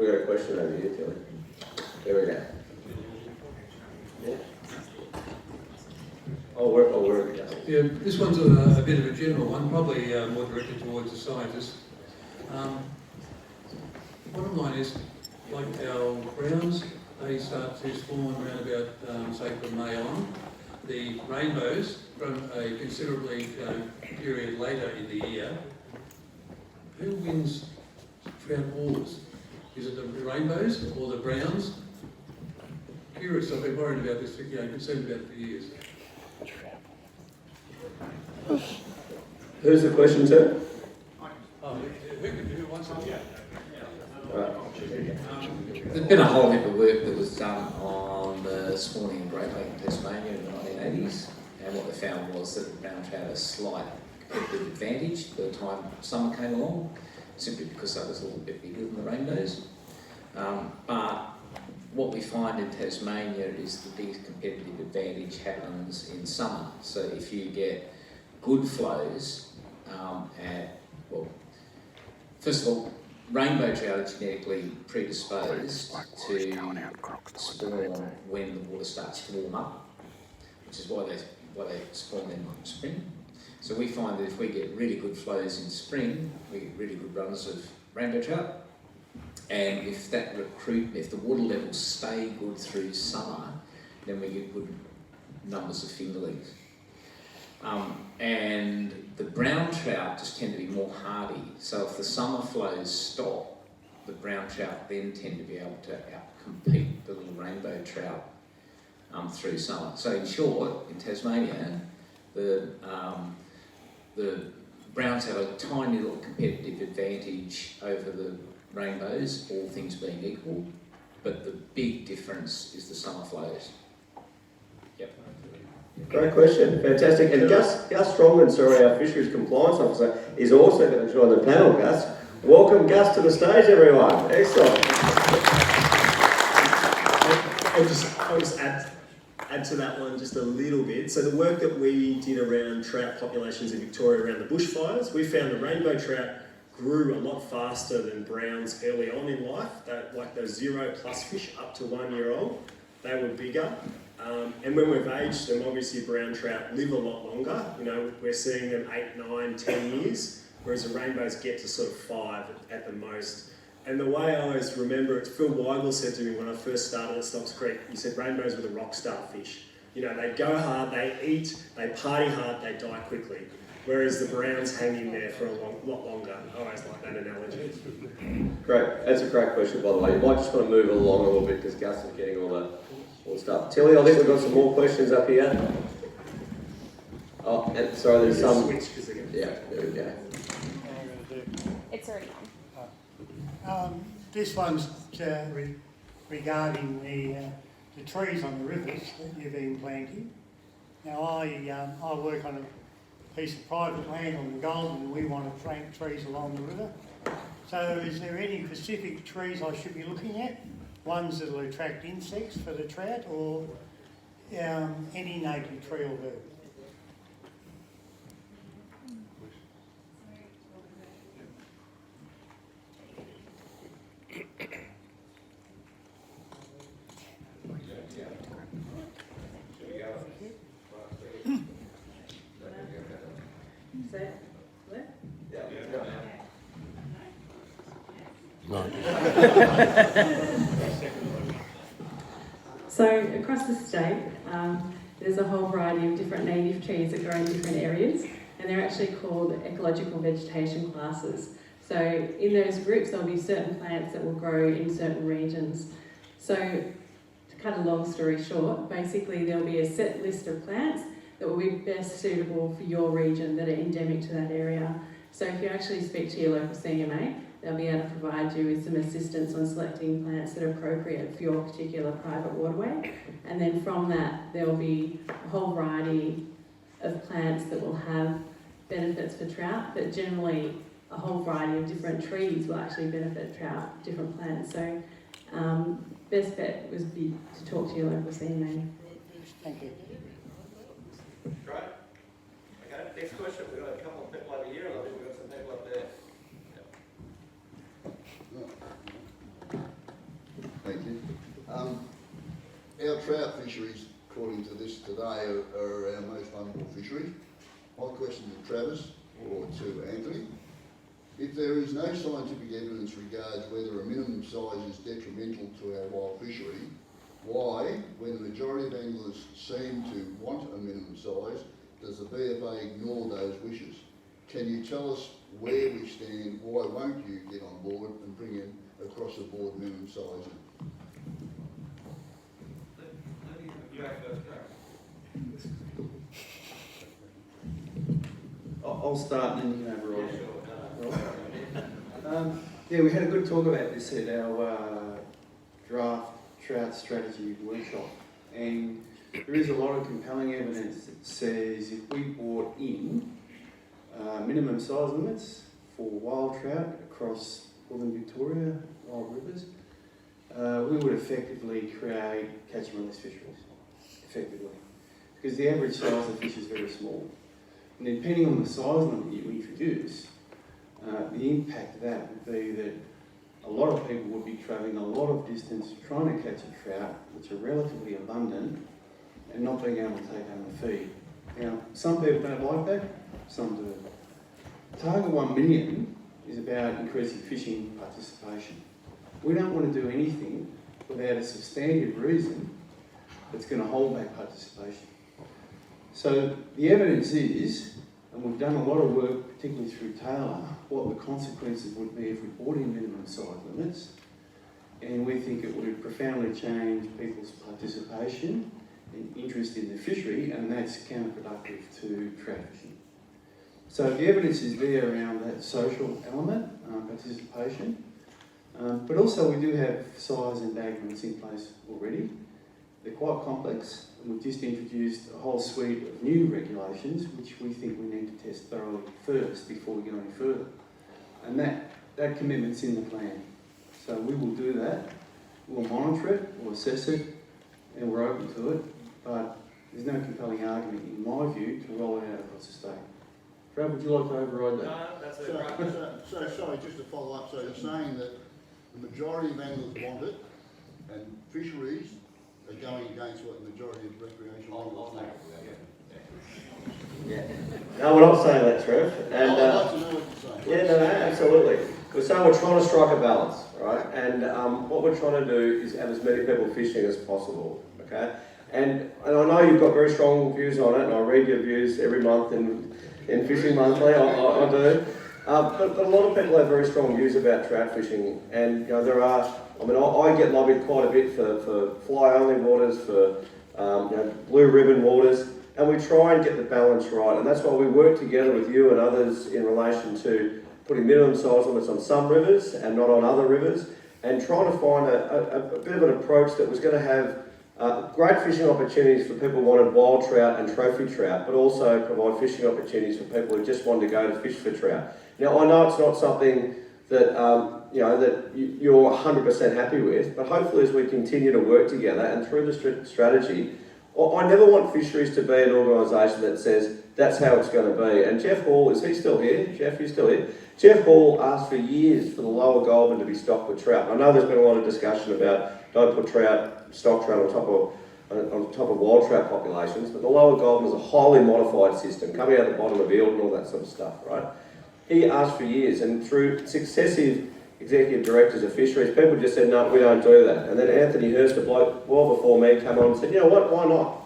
We've got a question over here, Tilly. There we go. Yeah. Yeah, this one's a bit of a general one, probably more directed towards the scientists. Bottom line is, like our browns, they start to spawn around about, say, from May on. The rainbows, from a considerably period later in the year. Who wins trout wars? Is it the rainbows or the browns? Curious, I've been worried about this, concerned about it for years. Who's the question to? Who wants it? There's been a whole heap of work that was done on the spawning in Great Lake in Tasmania in the 1980s, and what they found was that the brown trout had a slight competitive advantage by the time summer came along, simply because that was a little bit bigger than the rainbows. But what we find in Tasmania is the biggest competitive advantage happens in summer. So if you get good flows first of all, rainbow trout are genetically predisposed to spawn when the water starts to warm up, which is why they spawn in spring. So we find that if we get really good flows in spring, we get really good runs of rainbow trout. And if the water levels stay good through summer, then we get good numbers of fingerlings. And the brown trout just tend to be more hardy. So if the summer flows stop, the brown trout then tend to be able to outcompete the little rainbow trout through summer. So in short, in Tasmania, the browns have a tiny little competitive advantage over the rainbows, all things being equal, but the big difference is the summer flows. Yep. Great question, fantastic. And Gus Strongman, our Fisheries Compliance Officer, is also going to join the panel. Gus, welcome Gus to the stage, everyone. Excellent. I'll just add to that one just a little bit. So the work that we did around trout populations in Victoria around the bushfires, we found the rainbow trout grew a lot faster than browns early on in life. Like those 0+ fish up to 1 year old, they were bigger. And when we've aged them, obviously brown trout live a lot longer. We're seeing them 8, 9, 10 years, whereas the rainbows get to sort of 5 at the most. And the way I always remember it, Phil Weigel said to me when I first started at Stocks Creek, he said rainbows were the rock star fish. They go hard, they eat, they party hard, they die quickly. Whereas the browns hang in there for a lot longer. I always like that analogy. Great, that's a great question, by the way. You might just want to move it along a little bit because Gus is getting all the stuff. Tilly, I think we've got some more questions up here. Oh, and sorry, there's some. Yeah, there we go. It's already on. This one's regarding the trees on the rivers that you've been planting. Now I work on a piece of private land on the Golden, and we want to plant trees along the river. So is there any specific trees I should be looking at? Ones that will attract insects for the trout, or any native tree will do? So across the state, there's a whole variety of different native trees that grow in different areas, and they're actually called ecological vegetation classes. So in those groups, there'll be certain plants that will grow in certain regions. So to cut a long story short, basically there'll be a set list of plants that will be best suitable for your region that are endemic to that area. So if you actually speak to your local CMA, they'll be able to provide you with some assistance on selecting plants that are appropriate for your particular private waterway. And then from that, there'll be a whole variety of plants that will have benefits for trout, but generally a whole variety of different trees will actually benefit trout, different plants. So best bet would be to talk to your local CMA. Thank you. Great. Okay, next question. We've got a couple of people over here, and I think we've got some people up there. Yep. Our trout fisheries, according to this today, are our most vulnerable fisheries. My question to Travis or to Anthony, if there is no scientific evidence regards whether a minimum size is detrimental to our wild fishery, why, when the majority of anglers seem to want a minimum size, does the BFA ignore those wishes? Can you tell us where we stand? Why won't you get on board and bring in across the board minimum size? I'll start and then you can override. Yeah, we had a good talk about this at our draft trout strategy workshop, and there is a lot of compelling evidence that says if we brought in minimum size limits for wild trout across northern Victoria, wild rivers, we would effectively create catch and release fisheries, effectively. Because the average size of fish is very small. And depending on the size limit you introduce, the impact of that would be that a lot of people would be travelling a lot of distance trying to catch a trout, which are relatively abundant, and not being able to take home the feed. Now, some people don't like that, some do. Target 1 million is about increasing fishing participation. We don't want to do anything without a substantive reason that's going to hold back participation. So the evidence is, and we've done a lot of work, particularly through Taylor, what the consequences would be if we brought in minimum size limits, and we think it would profoundly change people's participation and interest in the fishery, and that's counterproductive to trout fishing. So the evidence is there around that social element, participation, but also we do have size and bag limits in place already. They're quite complex, and we've just introduced a whole suite of new regulations which we think we need to test thoroughly first before we go any further. And that commitment's in the plan. So we will do that, we'll monitor it, we'll assess it, and we're open to it, but there's no compelling argument, in my view, to roll it out across the state. Brad, would you like to override that? No, that's it. So sorry, just to follow up, so you're saying that the majority of anglers want it, and fisheries are going against what the majority of recreational anglers want? Yeah. No, we're not saying that, Trev. And, I'd like to know what you're saying. yeah, no, absolutely. We're saying we're trying to strike a balance, right? And what we're trying to do is have as many people fishing as possible, okay? And I know you've got very strong views on it, and I read your views every month in Fishing Monthly, I do. But a lot of people have very strong views about trout fishing, and you know there are. I mean, I get lobbied quite a bit for fly-only waters, for you know, blue ribbon waters, and we try and get the balance right. And that's why we work together with you and others in relation to putting minimum size limits on some rivers and not on other rivers, and trying to find a bit of an approach that was going to have great fishing opportunities for people who wanted wild trout and trophy trout, but also provide fishing opportunities for people who just wanted to go to fish for trout. Now, I know it's not something that you know that you're 100% happy with, but hopefully as we continue to work together and through the strategy, I never want fisheries to be an organisation that says that's how it's going to be. And Jeff Hall, is he still here? Jeff, you still here? Jeff Hall asked for years for the lower Goulburn to be stocked with trout. I know there's been a lot of discussion about don't put stock trout on top of wild trout populations, but the lower Goulburn is a highly modified system coming out the bottom of the Eld and all that sort of stuff, right? He asked for years, and through successive executive directors of fisheries, people just said, no, we don't do that. And then Anthony Hurst, a bloke well before me, came on and said, you know what, why not?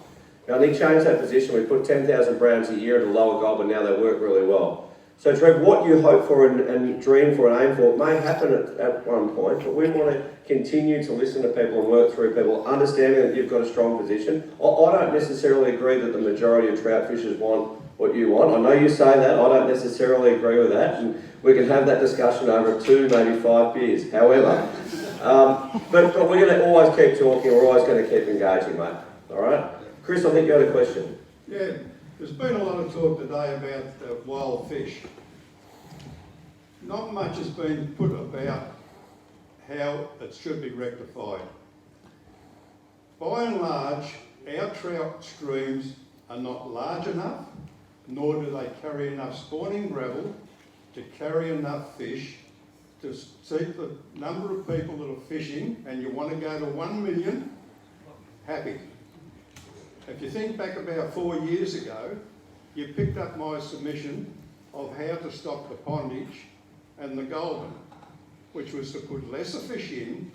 Now, and he changed that position. We put 10,000 browns a year in the lower Goulburn, now they work really well. So, Trev, what you hope for and dream for and aim for may happen at one point, but we want to continue to listen to people and work through people, understanding that you've got a strong position. I don't necessarily agree that the majority of trout fishers want what you want. I know you say that, I don't necessarily agree with that, and we can have that discussion over 2, maybe 5 beers. However, but we're going to always keep talking, we're always going to keep engaging, mate. All right? Chris, I think you had a question. Yeah, there's been a lot of talk today about wild fish. Not much has been put about how it should be rectified. By and large, our trout streams are not large enough, nor do they carry enough spawning gravel to carry enough fish to suit the number of people that are fishing, and you want to go to 1 million, happy. If you think back about 4 years ago, you picked up my submission of how to stop the pondage and the golden, which was to put lesser fish in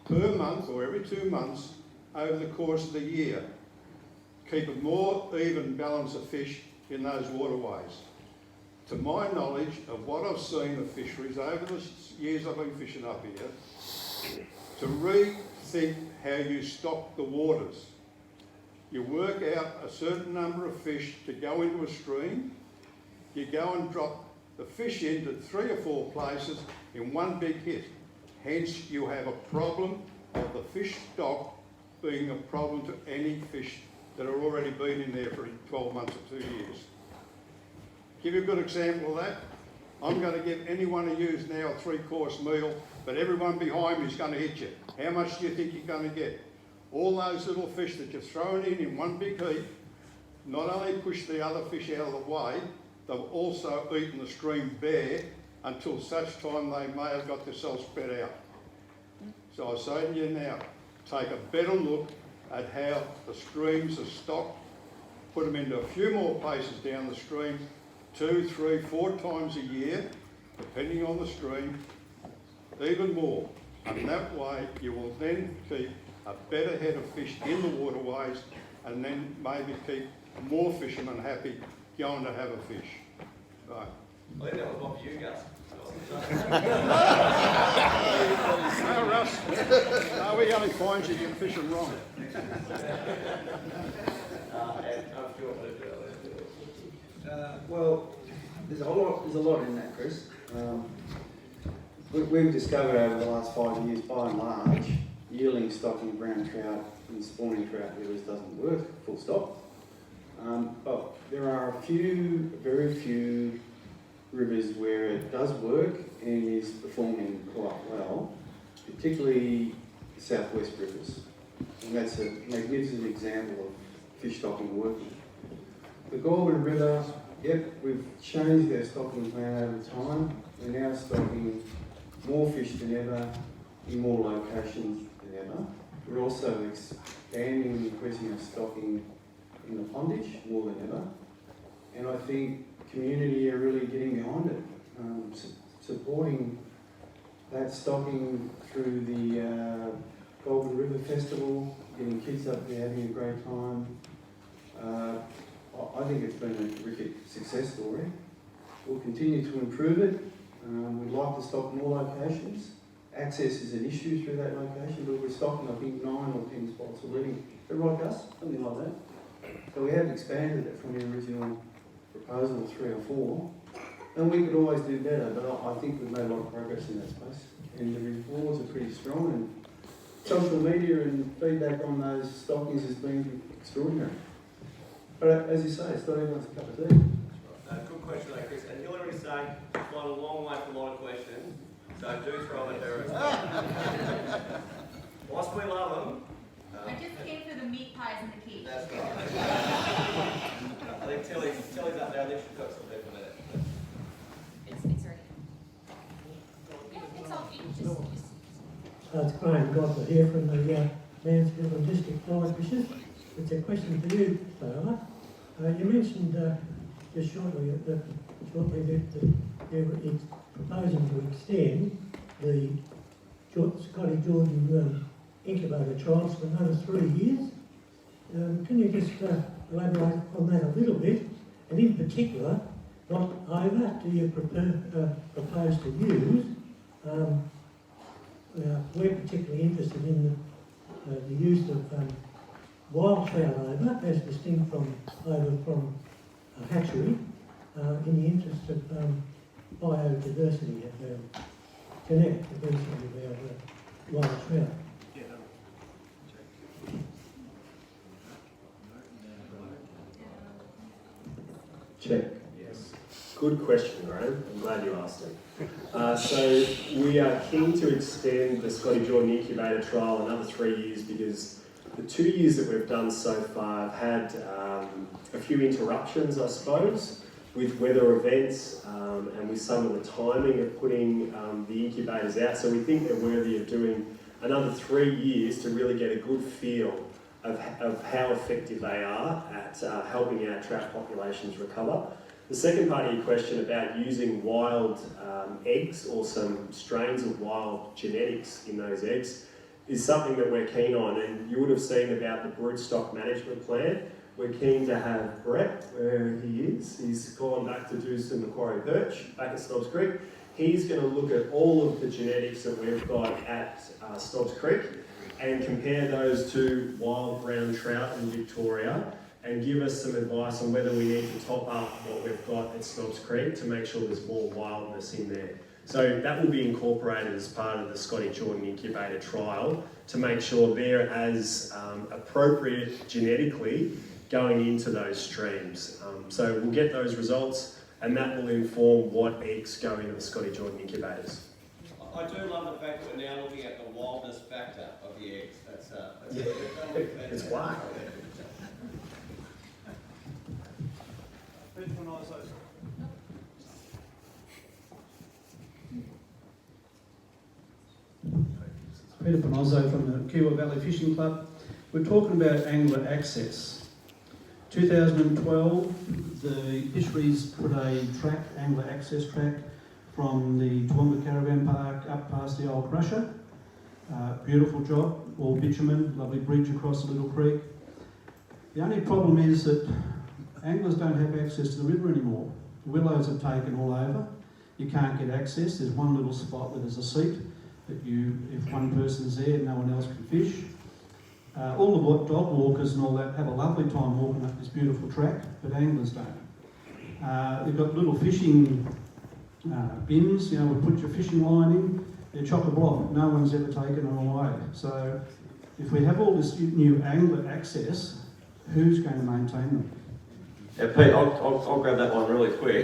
per month or every 2 months over the course of the year. Keep a more even balance of fish in those waterways. To my knowledge of what I've seen of fisheries over the years I've been fishing up here, to rethink how you stock the waters. You work out a certain number of fish to go into a stream, you go and drop the fish into 3 or 4 places in one big hit. Hence you have a problem of the fish stock being a problem to any fish that are already been in there for 12 months or 2 years. Give you a good example of that. I'm going to give any one of you now a 3-course meal, but everyone behind me is going to hit you. How much do you think you're going to get? All those little fish that you're throwing in one big heap, not only push the other fish out of the way, they've also eaten the stream bare until such time they may have got themselves spread out. So I say to you now, take a better look at how the streams are stocked, put them into a few more places down the stream, 2, 3, 4 times a year, depending on the stream, even more. And that way you will then keep a better head of fish in the waterways and then maybe keep more fishermen happy going to have a fish. Right. I think that was one for you, Gus. No, Russ. No, we only find you fishing wrong. Well, there's a lot in that, Chris. We've discovered over the last 5 years, by and large, yearling stocking of brown trout and spawning trout rivers doesn't work, full stop. But there are very few rivers where it does work and is performing quite well, particularly southwest rivers. And that's a magnificent example of fish stocking working. The Goulburn River, yep, we've changed our stocking plan over time. We're now stocking more fish than ever in more locations than ever. We're also expanding and increasing our stocking in the pondage more than ever. And I think community are really getting behind it, supporting that stocking through the Goulburn River Festival, getting kids up there having a great time. I think it's been a terrific success story. We'll continue to improve it. We'd like to stock more locations. Access is an issue through that location, but we're stocking, I think, 9 or 10 spots already. Is that right, Gus? Something like that. So we have expanded it from the original proposal of 3 or 4. And we could always do better, but I think we've made a lot of progress in that space. And the rewards are pretty strong, and social media and feedback on those stockings has been extraordinary. But as you say, it's not everyone's cup of tea. Good question though, Chris. And Hillary's saying you've gone a long way for a lot of questions, so do throw them at her as well. Whilst we love them, I just came for the meat pies and the cake. that's right. I think Tilly's up there. I think she's got something for that. It's ready. It's all just It's Graham Godler here from the Mansfield District Fly Fishers. It's a question for you, Taylor. You mentioned just shortly that you're proposing to extend the Scotty Jordan incubator trials for another 3 years. Can you just elaborate on that a little bit? And in particular, what over do you propose to use? We're particularly interested in the use of wild trout over, as distinct from over from a hatchery, in the interest of biodiversity and genetic diversity of our wild trout. Check. Yes. Good question, Graham. I'm glad you asked it. So we are keen to extend the Scotty Jordan incubator trial another 3 years because the 2 years that we've done so far have had a few interruptions, I suppose, with weather events and with some of the timing of putting the incubators out. So we think they're worthy of doing another 3 years to really get a good feel of how effective they are at helping our trout populations recover. The second part of your question about using wild eggs or some strains of wild genetics in those eggs is something that we're keen on, and you would have seen about the broodstock management plan. We're keen to have Brett, where he is. He's gone back to do some Macquarie perch back at Snobbs Creek. He's going to look at all of the genetics that we've got at Snobbs Creek and compare those to wild brown trout in Victoria and give us some advice on whether we need to top up what we've got at Snobbs Creek to make sure there's more wildness in there. So that will be incorporated as part of the Scotty Jordan Incubator trial to make sure they're as appropriate genetically going into those streams. So we'll get those results and that will inform what eggs go into the Scotty Jordan incubators. I do love the fact that we're now looking at the wildness factor of the eggs. It's why. Peter Panozzo from the Kiowa Valley Fishing Club. We're talking about angler access. 2012, the fisheries put a track, angler access track, from the Toowoomba Caravan Park up past the old crusher. Beautiful job, all bitumen, lovely bridge across the little creek. The only problem is that anglers don't have access to the river anymore. The willows have taken all over. You can't get access. There's one little spot where there's a seat that if one person's there, no one else can fish. All the dog walkers and all that have a lovely time walking up this beautiful track, but anglers don't. They've got little fishing bins, we put your fishing line in, they're chock-a-block, no one's ever taken them away. So if we have all this new angler access, who's going to maintain them? Yeah, Pete, I'll grab that one really quick.